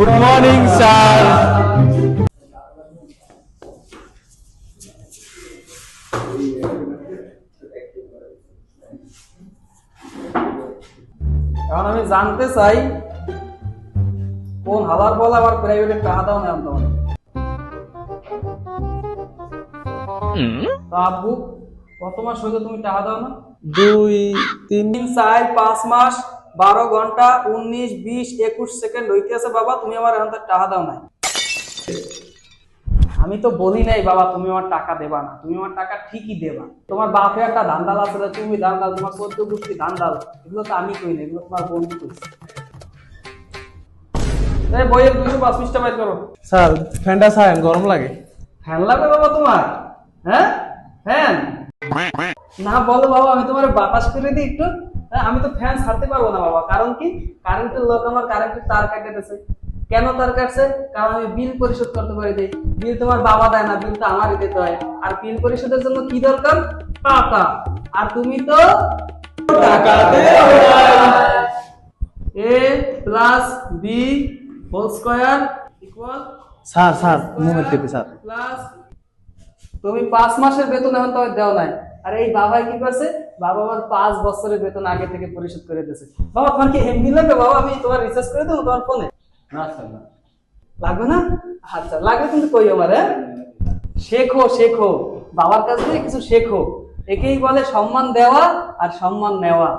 Good morning sir. এখন আমি জানতে চাই কোন হালার বল আবার প্রাইভেটে টাকা দাও না তোমার। তো আব্বু কত মাস হইলো তুমি টাকা দাও না? 2 3 3 4 5 মাস 12 ঘন্টা 19 20 21 সেকেন্ড হইতে আছে বাবা, তুমি আমার এখন টাকা দাও না। আমি তো বলি নাই বাবা তুমি আমার টাকা দেবা না, তুমি আমার টাকা ঠিকই দেবা। তোমার বাপে একটা ধান্দাল আছে, তুমি ধান্দাল, তোমার চোদ্দ গোষ্ঠী ধান্দাল, এগুলো তো আমি কই না, এগুলো তোমার বন্ধু কইছে। এই বইয়ের 205 পৃষ্ঠা বাইর করো। স্যার ফ্যানটা ছাড়েন, গরম লাগে। ফ্যান লাগবে বাবা তোমার? হ্যাঁ ফ্যান না বলো বাবা, আমি তোমার বাতাস করে দিই একটু। আমি তো ফ্যান ছাড়তে পারবো না বাবা, কারণ কি কারেন্টের লোক আমার কারেন্টের তার কাটে দিতেছে। কেন তার কাটছে? কারণ আমি বিল পরিশোধ করতে পারি দেই। বিল তোমার বাবা দেয় না, বিল তো আমারই দিতে হয়। আর বিল পরিশোধের জন্য কি দরকার? টাকা। আর তুমি তো টাকা দেও না। a plus B whole square equal sir sir movement পেতে স্যার। প্লাস তুমি 5 মাসের বেতন এখন তো দেও নাই। আর এই বাবাই কি করছে? বাবা আমার 5 বছরের বেতন আগে থেকে পরিশোধ করে দিয়েছে। বাবা তোমার কি এমবি লাগবে বাবা? আমি তোমার রিচার্জ করে দেবো তোমার ফোনে। না স্যার না লাগবে না। আচ্ছা লাগবে কিন্তু কই আমার। হ্যাঁ শেখো শেখো, বাবার কাছ থেকে কিছু শেখো। একেই বলে সম্মান দেওয়া আর সম্মান নেওয়া।